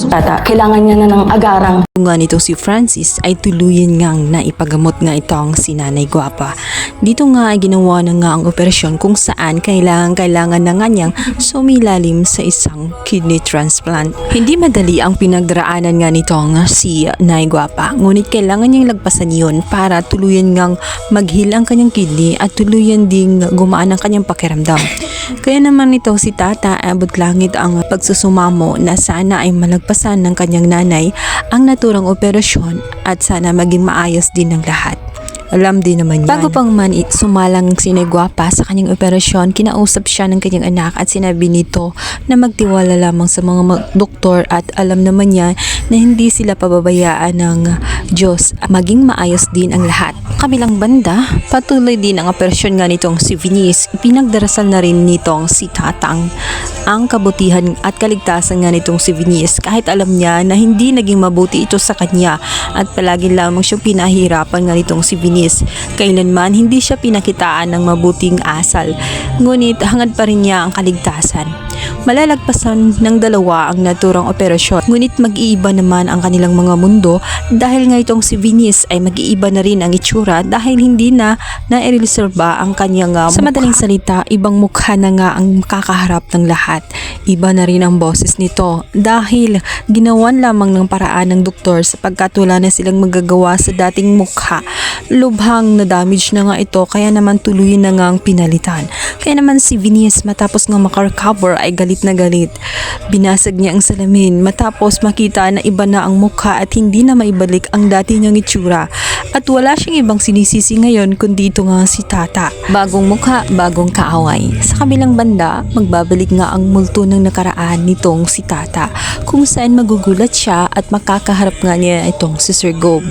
Tata, kailangan niya na ng agarang. Nga nito si Francis ay tuluyan ngang naipagamot nga itong si Nanay Guapa. Dito nga ay ginawa na nga ang operasyon kung saan kailangan na nga niyang sumilalim sa isang kidney transplant. Hindi madali ang pinagdaraanan nga nitong si Nanay Guapa, ngunit kailangan niyang lagpasan yun para tuluyan ngang maghil ang kanyang kidney at tuluyan ding gumaan ang kanyang pakiramdam. Kaya naman ito si Tata abot langit ang pagsusumamo na sana ay malagpasan ng kanyang nanay ang naturang operasyon at sana maging maayos din ng lahat. Alam din naman yan. Bago pang man sumalang si Nanay Guapa sa kanyang operasyon, kinausap siya ng kanyang anak at sinabi nito na magtiwala lamang sa mga doktor at alam naman niya na hindi sila pababayaan ng Diyos. Maging maayos din ang lahat. Kabilang banda, patuloy din ang operasyon nga nitong si Venice. Pinagdarasal na rin nitong si Tatang ang kabutihan at kaligtasan nga nitong si Venice kahit alam niya na hindi naging mabuti ito sa kanya at palagi lamang siyang pinahirapan nga nitong si Venice. Kailanman hindi siya pinakitaan ng mabuting asal, ngunit hangad pa rin niya ang kaligtasan. Malalagpasan ng dalawa ang naturang operasyon, ngunit mag-iiba naman ang kanilang mga mundo dahil nga itong si Venice ay mag-iiba na rin ang itsura dahil hindi na na-reserba ang kanyang mukha. Sa madaling salita, ibang mukha na nga ang kakaharap ng lahat. Iba na rin ang boses nito dahil ginawan lamang ng paraan ng doktor sapagkat wala na silang magagawa sa dating mukha. Lubhang na damage na nga ito kaya naman tuloy na nga ang pinalitan. Kaya naman si Venice matapos nga makarecover ay galit na galit. Binasag niya ang salamin matapos makita na iba na ang mukha at hindi na maibalik ang dati niyang itsura. At wala siyang ibang sinisisi ngayon kundi ito nga si Tata. Bagong mukha, bagong kaaway. Sa kabilang banda, magbabalik nga ang multo ng nakaraan nitong si Tata kung saan magugulat siya at makakaharap nga niya itong si Sir Gob.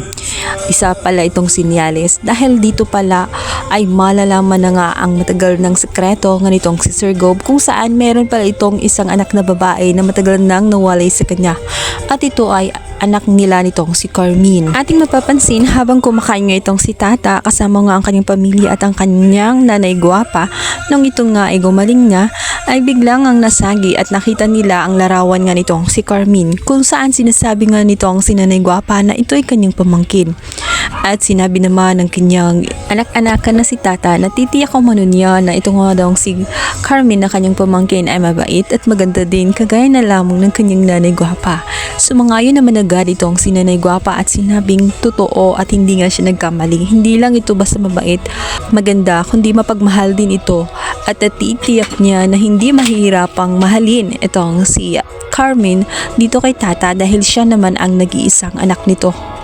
Isa pala itong sinyales dahil dito pala ay malalaman na nga ang matagal ng sekreto nga nitong si Sir Gob kung saan meron pala itong isang anak na babae na matagal nang nawalay sa kanya at ito ay anak nila nitong si Carmine. Ating mapapansin habang kumakain nga itong si Tata kasama nga ang kanyang pamilya at ang kanyang Nanay Guapa nung ito nga ay gumaling na ay biglang ang nasagi at nakita nila ang larawan nga nitong si Carmine kung saan sinasabi nga nitong si Nanay Guapa na ito ay kanyang pamangkin. At sinabi naman ng kanyang anak-anakan na si Tata na titiyak ko manunya na ito nga daw si Carmine na kanyang pamangkin ay mabait at maganda din kagaya na lamang ng kanyang Nanay Guapa. Sumangayon naman agad itong si Nanay Guapa at sinabing totoo at hindi nga siya nagkamali. Hindi lang ito basta mabait, maganda, kundi mapagmahal din ito at natitiyak niya na hindi mahihirapang mahalin itong si Carmine dito kay Tata dahil siya naman ang nag-iisang anak nito.